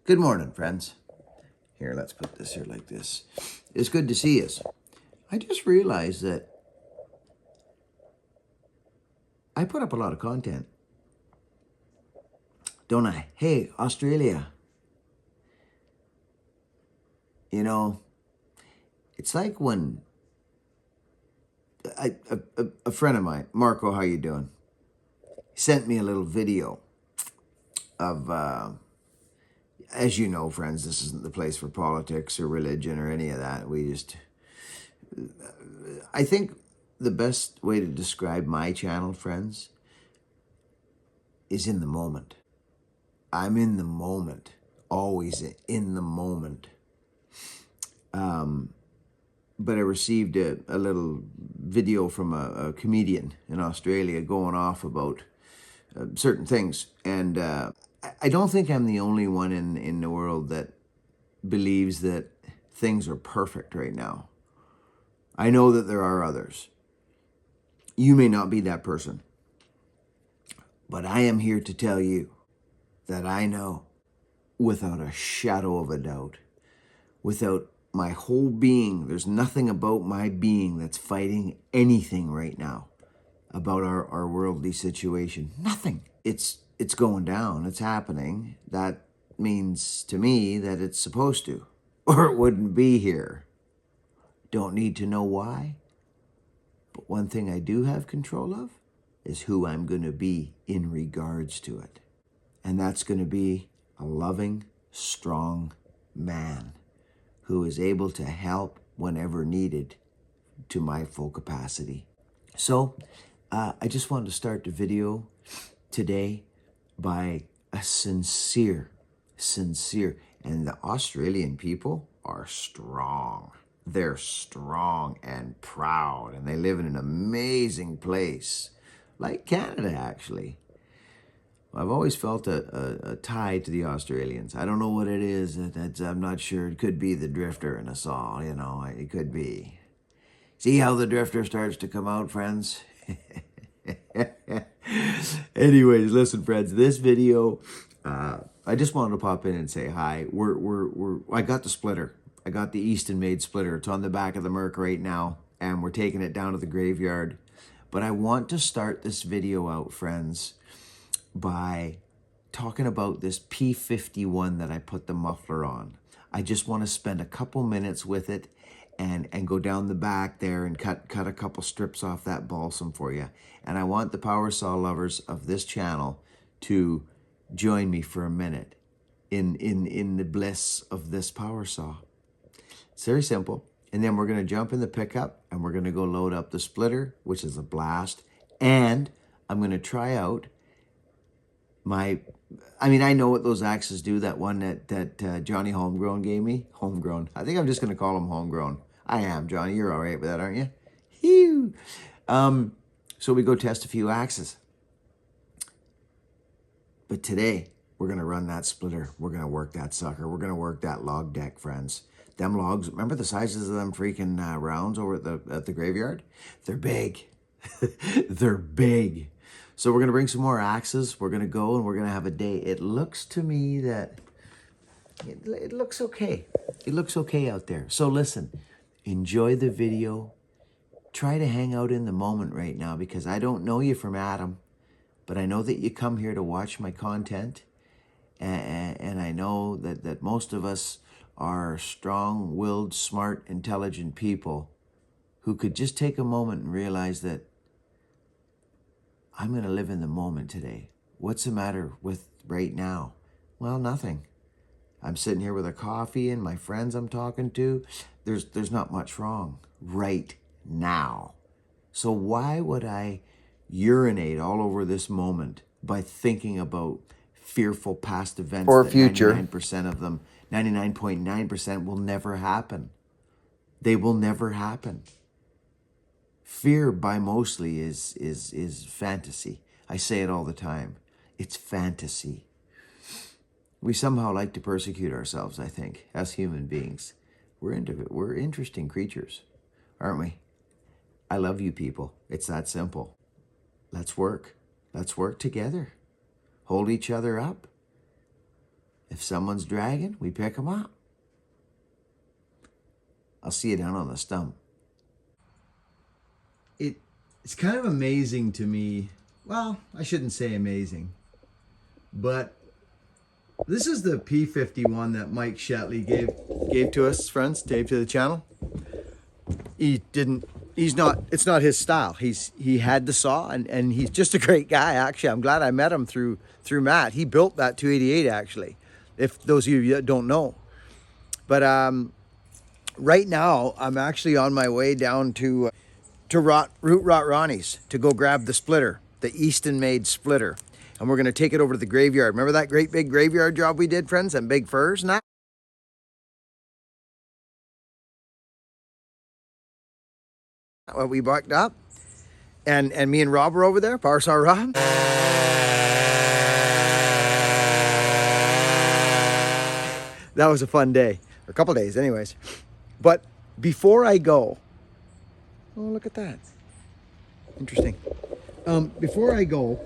Good morning, friends. Here, let's put this here like this. It's good to see us. I just realized that I put up a lot of content, don't I? Hey, Australia. You know, it's like when a friend of mine, Marco, how you doing? Sent me a little video of, as you know, friends, this isn't the place for politics or religion or any of that. I think the best way to describe my channel, friends, is in the moment. I'm in the moment, always in the moment. But I received a little video from a comedian in Australia going off about certain things. And I don't think I'm the only one in the world that believes that things are perfect right now. I know that there are others. You may not be that person. But I am here to tell you that I know without a shadow of a doubt, without my whole being, there's nothing about my being that's fighting anything right now about our worldly situation. Nothing. It's going down. It's happening. That means to me that it's supposed to, or it wouldn't be here. Don't need to know why. But one thing I do have control of is who I'm going to be in regards to it. And that's going to be a loving, strong man who is able to help whenever needed to my full capacity. So I just wanted to start the video today by a sincere, and the Australian people are strong. They're strong and proud, and they live in an amazing place, like Canada, actually. I've always felt a tie to the Australians. I don't know what it is. I'm not sure. It could be the drifter in us all, you know. It could be. See how the drifter starts to come out, friends? Anyways, listen, friends. This video, I just wanted to pop in and say hi. I got the splitter. I got the Eastonmade splitter. It's on the back of the Merc right now, and we're taking it down to the graveyard. But I want to start this video out, friends, by talking about this P51 that I put the muffler on. I just want to spend a couple minutes with it and go down the back there and cut a couple strips off that balsam for you. And I want the power saw lovers of this channel to join me for a minute in the bliss of this power saw. It's very simple. And then we're going to jump in the pickup and we're going to go load up the splitter, which is a blast. And I'm going to try out I know what those axes do. That one that Johnny Homegrown gave me. Homegrown. I think I'm just going to call him Homegrown. I am, Johnny. You're all right with that, aren't you? Phew. So we go test a few axes. But today, we're going to run that splitter. We're going to work that sucker. We're going to work that log deck, friends. Them logs, remember the sizes of them freaking rounds over at the graveyard? They're big. They're big. So we're going to bring some more axes. We're going to go and we're going to have a day. It looks to me that it looks okay. It looks okay out there. So listen, enjoy the video. Try to hang out in the moment right now because I don't know you from Adam, but I know that you come here to watch my content. And I know that most of us are strong-willed, smart, intelligent people who could just take a moment and realize that I'm going to live in the moment today. What's the matter with right now? Well, nothing. I'm sitting here with a coffee and my friends I'm talking to. There's not much wrong right now. So why would I urinate all over this moment by thinking about fearful past events or future? 99% of them, 99.9% will never happen. They will never happen. Fear by mostly is fantasy. I say it all the time. It's fantasy. We somehow like to persecute ourselves, I think, as human beings. We're interesting creatures, aren't we? I love you people. It's that simple. Let's work. Let's work together. Hold each other up. If someone's dragging, we pick them up. I'll see you down on the stump. It's kind of amazing to me. Well, I shouldn't say amazing, but this is the P51 that Mike Shetley gave to us, friends, gave to the channel. It's not his style. He had the saw, and he's just a great guy, actually. I'm glad I met him through Matt. He built that 288, actually, if those of you don't know. But right now, I'm actually on my way down to Root Rot Ronnie's to go grab the splitter, the Eastonmade splitter. And we're going to take it over to the graveyard. Remember that great big graveyard job we did, friends? And big firs and that? What we bucked up. And me and Rob were over there, Power Saw Rob. That was a fun day. Or a couple days anyways. But before I go, oh, look at that. Interesting. Before I go,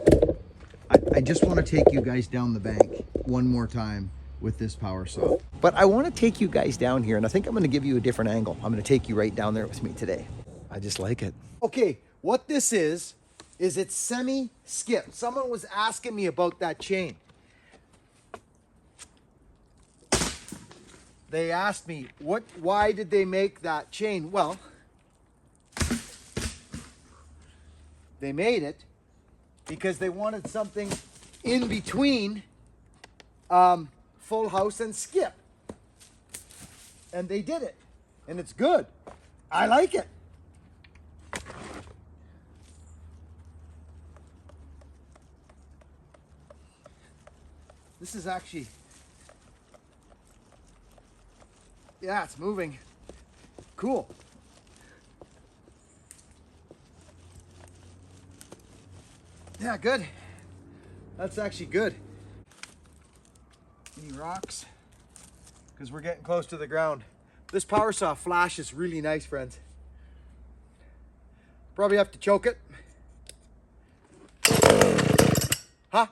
I just want to take you guys down the bank one more time with this power saw. But I want to take you guys down here, and I think I'm going to give you a different angle. I'm going to take you right down there with me today. I just like it. Okay, what this is it's semi-skip. Someone was asking me about that chain. They asked me, why did they make that chain? Well, they made it because they wanted something in between full house and skip. And they did it. And it's good. I like it. This is actually, yeah, it's moving. Cool. Yeah, good. That's actually good. Any rocks? Because we're getting close to the ground. This power saw flash is really nice, friends. Probably have to choke it. Huh?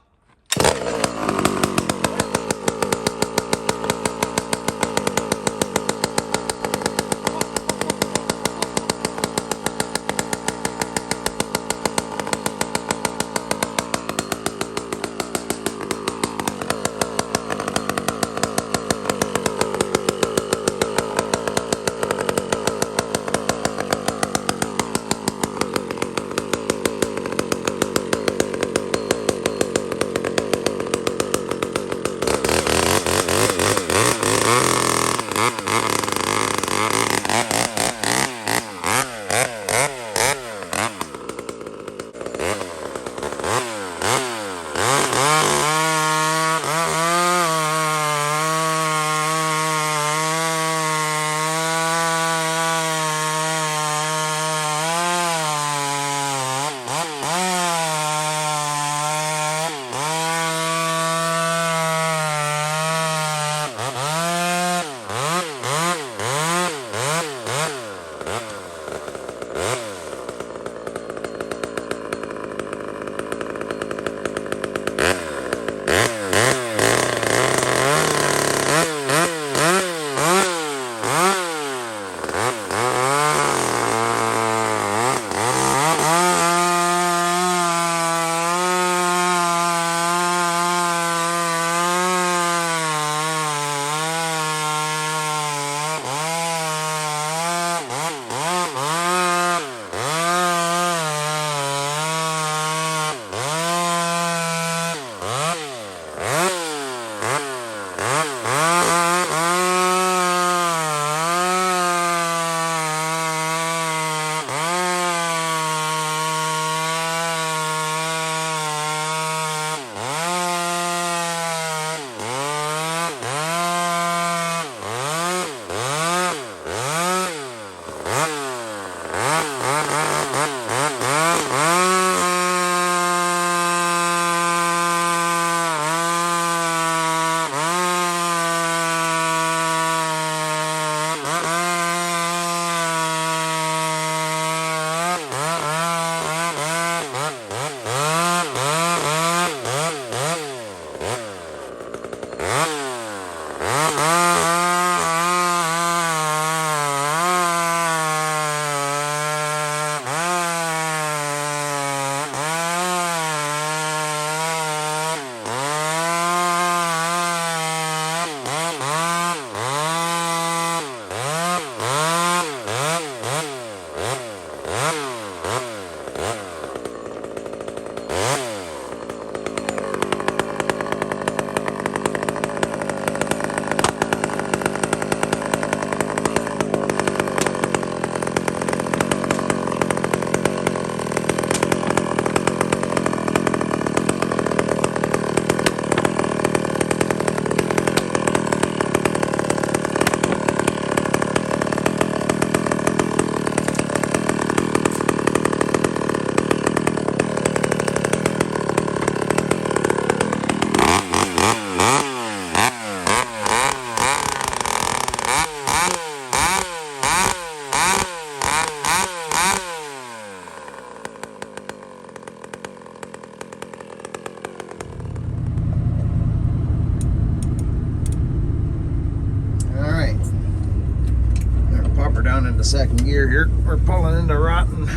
gear here. We're pulling into rotten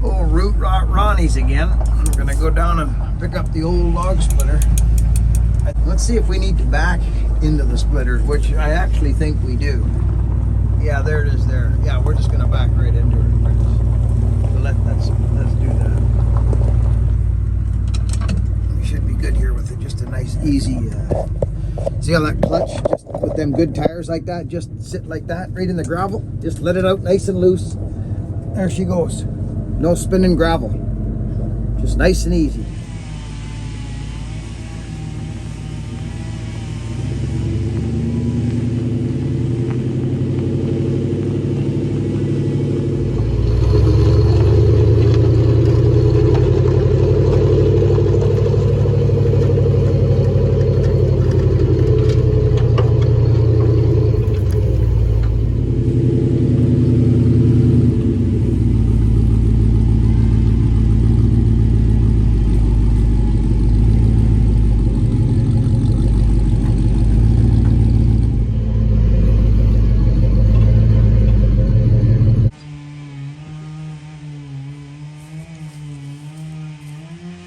old root rot Ronnie's again. We're gonna go down and pick up the old log splitter. Let's see if we need to back into the splitter, which I actually think we do. Yeah, there it is there. Yeah, we're just gonna back right into it. So let's do that. We should be good here with it. Just a nice easy, see how that clutch, just with them good tires like that, just sit like that right in the gravel. Just let it out nice and loose. There she goes. No spinning gravel. Just nice and easy.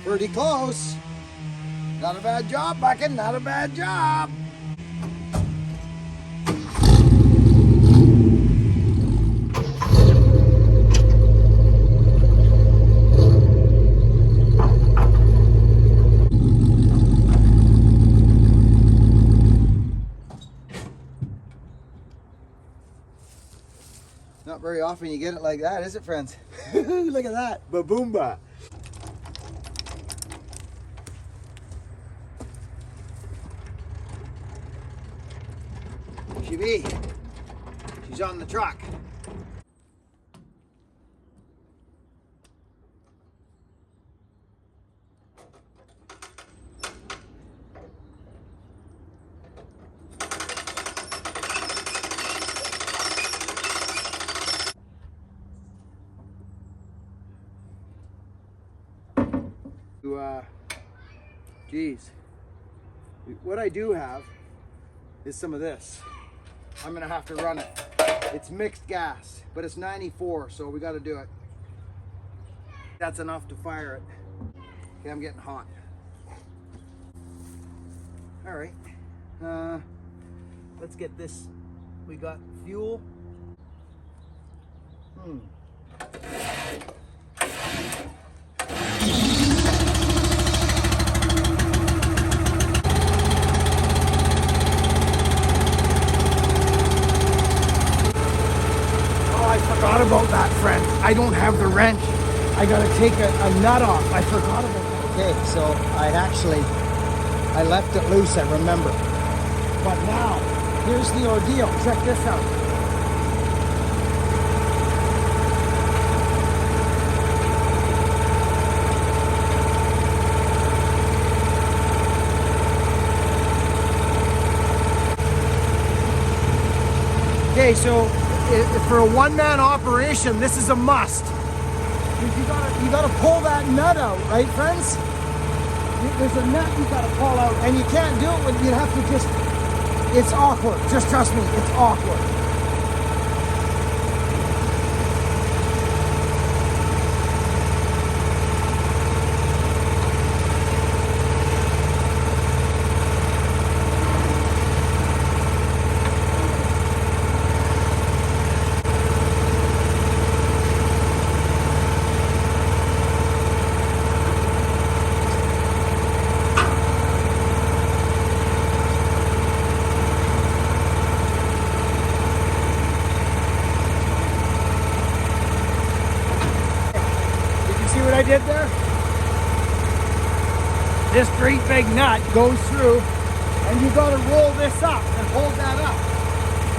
Pretty close. Not a bad job, Buckin. Not a bad job. Not very often you get it like that, is it, friends? Look at that. Ba-boomba. She be. She's on the truck. Geez. What I do have is some of this. I'm gonna have to run it. It's mixed gas, but it's 94, so we gotta do it. That's enough to fire it. Okay, I'm getting hot. All right, let's get this. We got fuel. Forgot about that, friend. I don't have the wrench. I gotta take a nut off. I forgot about that. Okay, so I left it loose, I remember. But now, here's the ordeal. Check this out. Okay, so for a one-man operation, this is a must. You gotta pull that nut out, right, friends? There's a nut you gotta pull out, and you can't do it when you have to just. It's awkward. Just trust me, it's awkward. I did there? This great big nut goes through, and you got to roll this up and hold that up,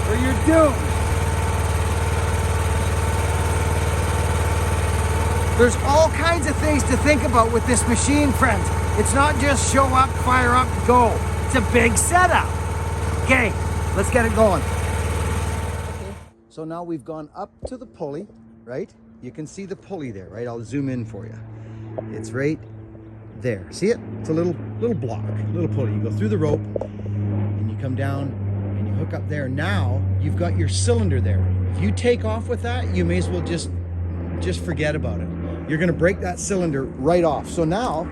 or you're doomed. There's all kinds of things to think about with this machine, friends. It's not just show up, fire up, go. It's a big setup. Okay, let's get it going. Okay, so now we've gone up to the pulley, right? You can see the pulley there, right? I'll zoom in for you. It's right there. See it? It's a little block, little pulley. You go through the rope and you come down and you hook up there. Now you've got your cylinder there. If you take off with that, you may as well just forget about it. You're gonna break that cylinder right off. So now,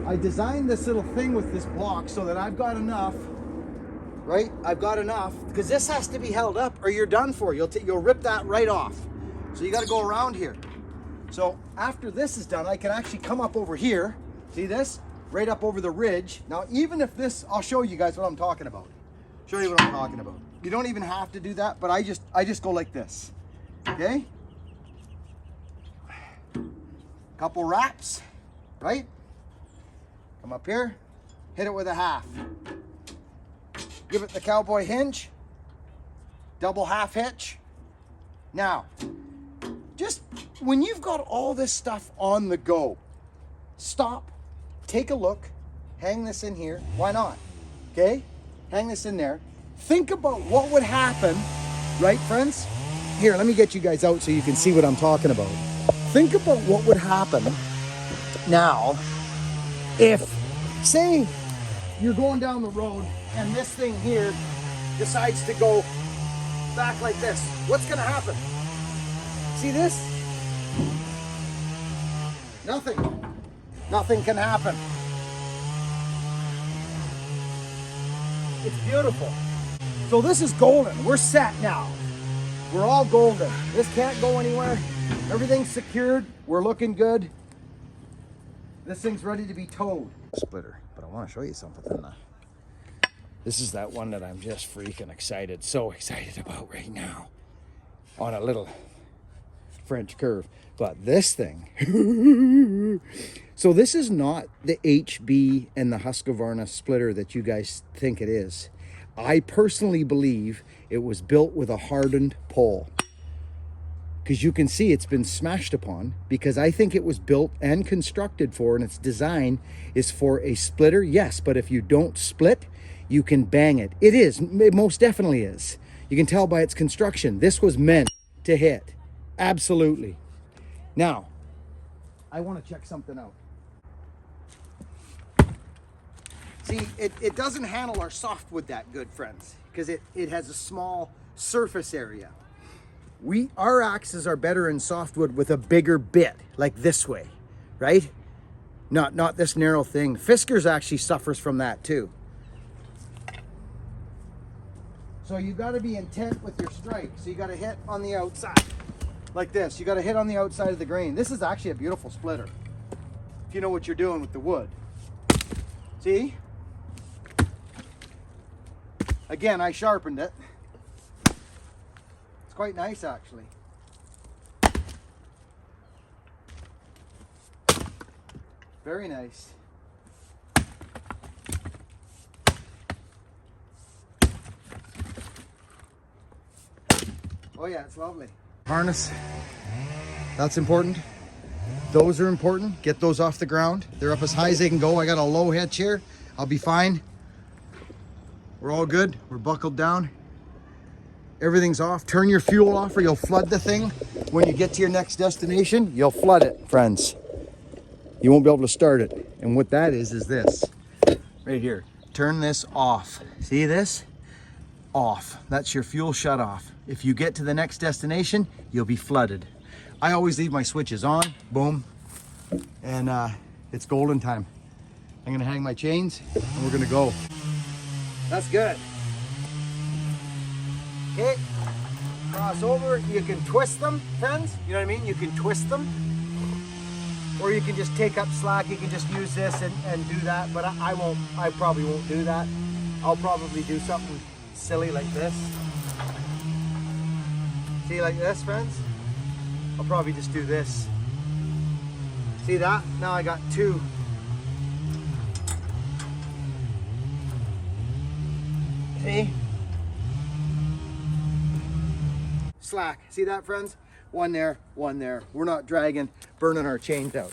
I designed this little thing with this block so that I've got enough, right? I've got enough, because this has to be held up or you're done for. You'll rip that right off. So you gotta go around here. So after this is done, I can actually come up over here. See this? Right up over the ridge. Now, even if this, I'll show you guys what I'm talking about. Show you what I'm talking about. You don't even have to do that, but I just go like this, okay? Couple wraps, right? Come up here, hit it with a half. Give it the cowboy hinge, double half hitch. Now, just when you've got all this stuff on the go, stop, take a look, hang this in here. Why not? Okay? Hang this in there. Think about what would happen, right, friends? Here, let me get you guys out so you can see what I'm talking about. Think about what would happen now if, say, you're going down the road and this thing here decides to go back like this. What's gonna happen? See this? Nothing. Nothing can happen. It's beautiful. So this is golden. We're set now. We're all golden. This can't go anywhere. Everything's secured. We're looking good. This thing's ready to be towed. Splitter, but I want to show you something. This is that one that I'm just freaking excited, so excited about right now. On a little French curve. But this thing, so this is not the HB and the Husqvarna splitter that you guys think it is. I personally believe it was built with a hardened pole. Because you can see it's been smashed upon, because I think it was built and constructed for, and its design is for a splitter, yes, but if you don't split, you can bang it. It is, it most definitely is. You can tell by its construction. This was meant to hit, absolutely. Now, I want to check something out. See, it doesn't handle our softwood that good, friends, because it has a small surface area. Our axes are better in softwood with a bigger bit, like this way, right? Not this narrow thing. Fiskars actually suffers from that too. So you got to be intent with your strike. So you got to hit on the outside, like this. You got to hit on the outside of the grain. This is actually a beautiful splitter, if you know what you're doing with the wood. See? Again, I sharpened it. It's quite nice, actually. Very nice. Oh yeah, it's lovely. Harness, that's important. Those are important. Get those off the ground. They're up as high as they can go. I got a low hitch here. I'll be fine. We're all good. We're buckled down. Everything's off. Turn your fuel off or you'll flood the thing. When you get to your next destination, you'll flood it, friends. You won't be able to start it. And what that is this. Right here. Turn this off. See this? Off. That's your fuel shut off. If you get to the next destination, you'll be flooded. I always leave my switches on. Boom. And it's golden time. I'm gonna hang my chains and we're gonna go. That's good. Okay, cross over. You can twist them, friends. You know what I mean? You can twist them. Or you can just take up slack. You can just use this and do that. But I won't, I probably won't do that. I'll probably do something silly like this. See, like this, friends? I'll probably just do this. See that? Now I got two. See? Slack. See that, friends? One there, one there. We're not dragging, burning our chains out.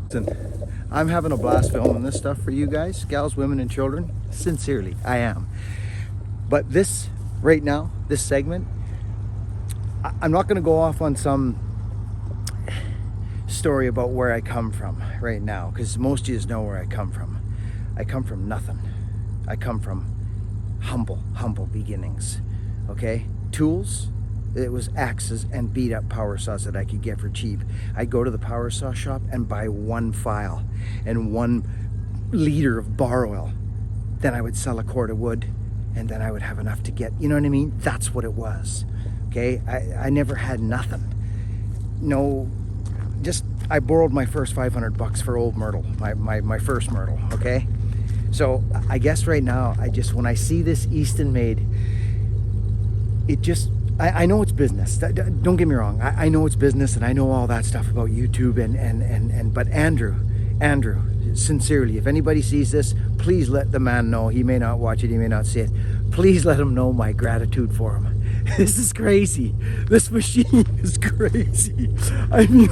Listen, I'm having a blast filming this stuff for you guys, gals, women, and children. Sincerely, I am. But this, right now, this segment, I'm not going to go off on some story about where I come from right now, because most of you know where I come from. I come from nothing. I come from humble beginnings. Okay? Tools, it was axes and beat up power saws that I could get for cheap. I'd go to the power saw shop and buy one file and 1 liter of bar oil. Then I would sell a cord of wood, and then I would have enough to get, you know what I mean? That's what it was. Okay? I never had nothing. No, just, I borrowed my first $500 for old Myrtle, my first Myrtle, okay? So I guess right now, when I see this Eastonmade, it just, I know it's business. Don't get me wrong. I know it's business, and I know all that stuff about YouTube but Andrew, sincerely, if anybody sees this, please let the man know. He may not watch it, he may not see it. Please let him know my gratitude for him. This is crazy. This machine is crazy. I mean,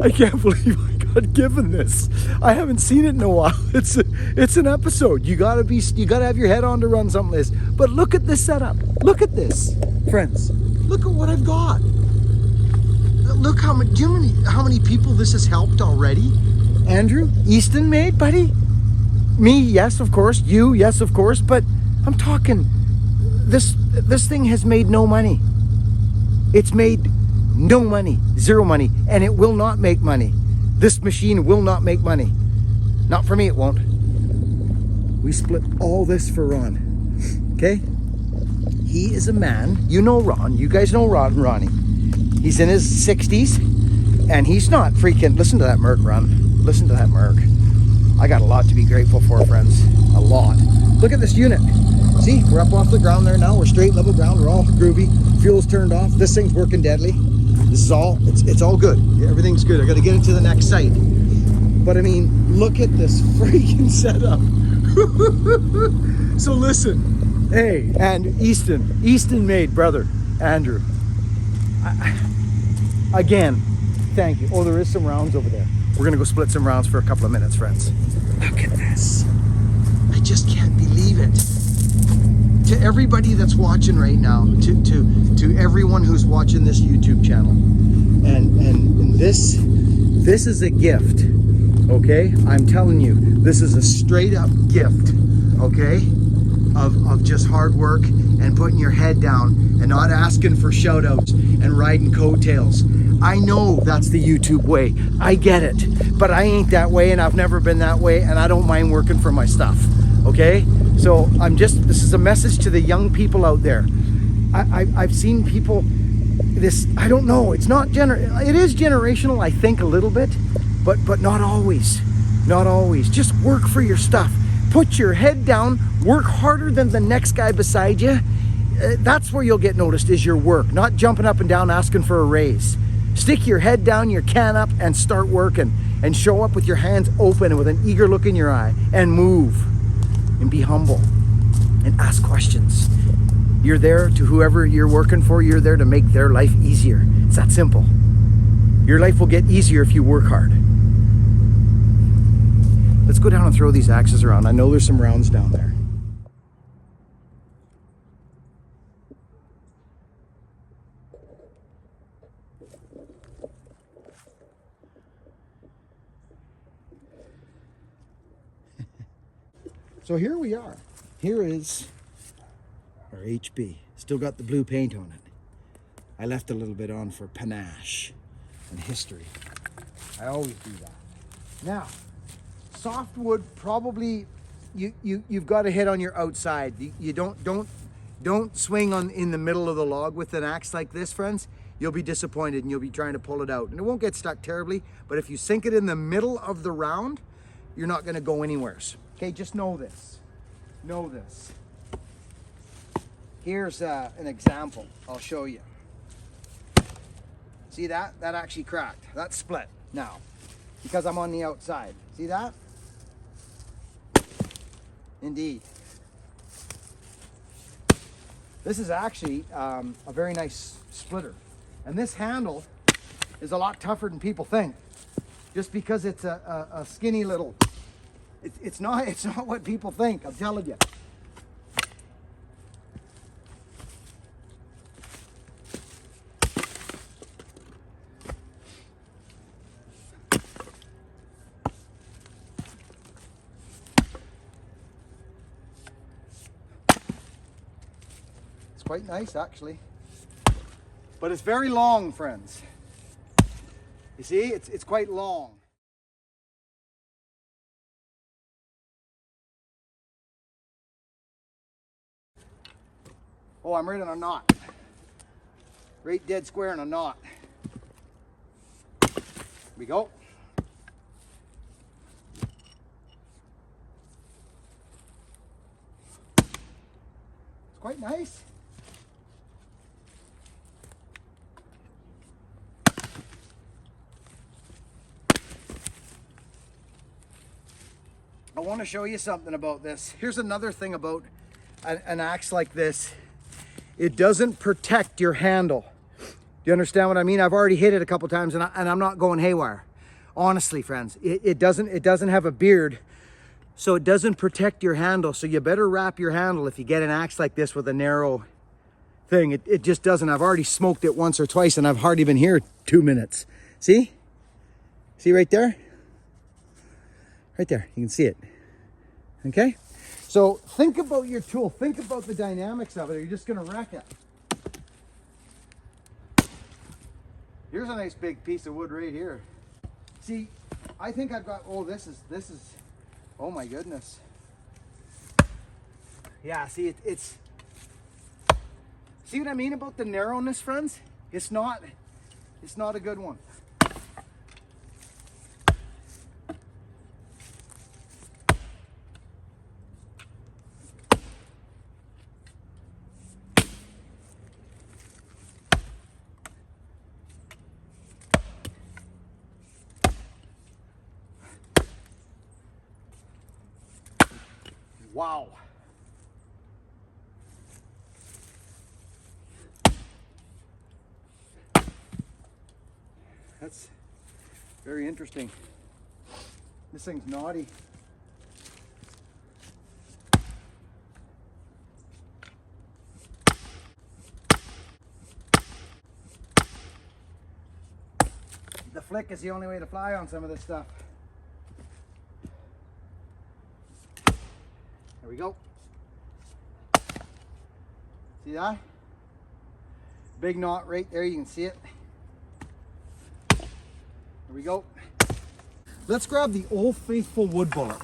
I can't believe I got given this. I haven't seen it in a while. It's an episode. You gotta have your head on to run something like this. But look at this setup. Look at this, friends. Look at what I've got. Look how many. Do you know how many people this has helped already? Andrew, Eastonmade, buddy. Me, yes, of course. You, yes, of course. But I'm talking. This thing has made no money. It's made no money, 0 money, and it will not make money. This machine will not make money. Not for me, it won't. We split all this for Ron, okay? He is a man, you know Ron, you guys know Ronnie. He's in his 60s, and he's not freaking, listen to that Merc, Ron. Listen to that Merc. I got a lot to be grateful for, friends, a lot. Look at this unit. See, we're up off the ground there now. We're straight, level ground. We're all groovy. Fuel's turned off. This thing's working deadly. This is all, it's all good. Everything's good. I got to get it to the next site. But I mean, look at this freaking setup. So listen, hey, and Eastonmade, brother, Andrew. Again, thank you. Oh, there is some rounds over there. We're going to go split some rounds for a couple of minutes, friends. Look at this. I just can't believe it. To everybody that's watching right now, to everyone who's watching this YouTube channel, and this is a gift, okay? I'm telling you, this is a straight up gift, okay? Of just hard work and putting your head down and not asking for shout outs and riding coattails. I know that's the YouTube way. I get it, but I ain't that way, and I've never been that way, and I don't mind working for my stuff. Okay, so this is a message to the young people out there. I've seen people, I don't know, it is generational, I think, a little bit, but not always, just work for your stuff, put your head down, work harder than the next guy beside you. That's where you'll get noticed, is your work, not jumping up and down asking for a raise. Stick your head down, your can up, and start working, and show up with your hands open and with an eager look in your eye, and move. And be humble and ask questions. You're there to whoever you're working for, you're there to make their life easier. It's that simple. Your life will get easier if you work hard. Let's go down and throw these axes around. I know there's some rounds down there. So here we are. Here is our HB. Still got the blue paint on it. I left a little bit on for panache and history. I always do that. Now, softwood probably you've got to hit on your outside. You don't swing in the middle of the log with an axe like this, friends. You'll be disappointed and you'll be trying to pull it out. And it won't get stuck terribly, but if you sink it in the middle of the round, you're not going to go anywhere. Okay, just know this. Know this. Here's an example. I'll show you. See that? That actually cracked. That's split now because I'm on the outside. See that? Indeed. This is actually a very nice splitter. And this handle is a lot tougher than people think. just because it's a skinny little, it's not what people think, I'm telling you. It's quite nice actually, but it's very long, friends. You see, it's quite long. Oh, I'm right on a knot. Right dead square in a knot. Here we go. It's quite nice. I want to show you something about this. Here's another thing about an axe like this. It doesn't protect your handle. Do you understand what I mean? I've already hit it a couple times and I'm not going haywire. Honestly, friends, it doesn't have a beard, so it doesn't protect your handle. So you better wrap your handle if you get an axe like this with a narrow thing. It just doesn't. I've already smoked it once or twice and I've hardly been here 2 minutes. See? See right there? Right there, you can see it. Okay? So think about your tool. Think about the dynamics of it, or you're just gonna wreck it. Here's a nice big piece of wood right here. See, I think I've got, oh, this is, oh my goodness. Yeah, see, it's, see what I mean about the narrowness, friends? It's not a good one. Wow. That's very interesting. This thing's naughty. The flick is the only way to fly on some of this stuff. There we go. See that? Big knot right there, you can see it. There we go. Let's grab the old faithful wood bullet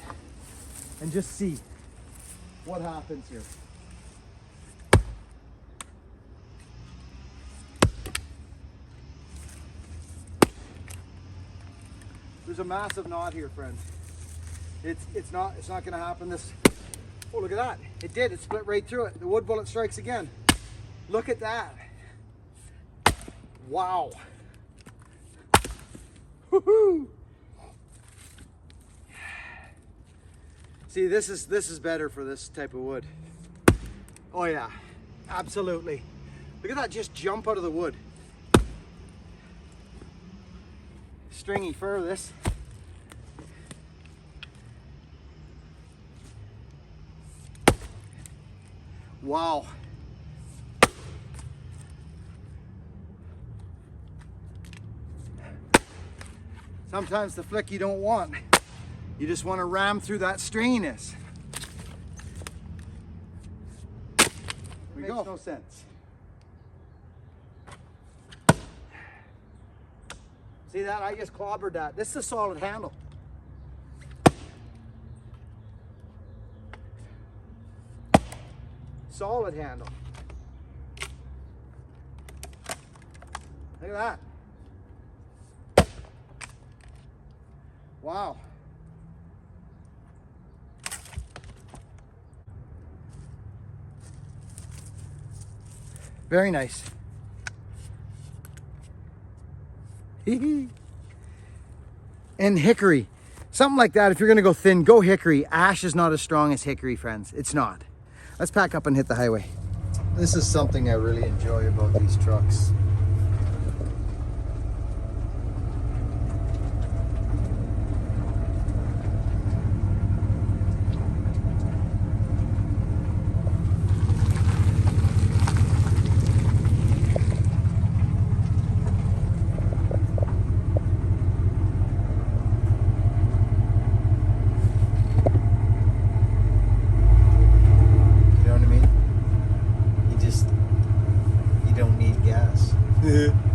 and just see what happens here. There's a massive knot here, friends. It's not gonna happen this. Oh, look at that. It did. It split right through it. The wood bullet strikes again. Look at that. Wow. Woohoo. See, this is better for this type of wood. Oh yeah, absolutely. Look at that, just jump out of the wood. Stringy fur, this. Wow. Sometimes the flick you don't want. You just want to ram through that stringiness. Makes no sense. See that? I just clobbered that. This is a solid handle. Solid handle. Look at that. Wow. Very nice. And hickory. Something like that. If you're going to go thin, go hickory. Ash is not as strong as hickory, friends. It's not. Let's pack up and hit the highway. This is something I really enjoy about these trucks. Yeah.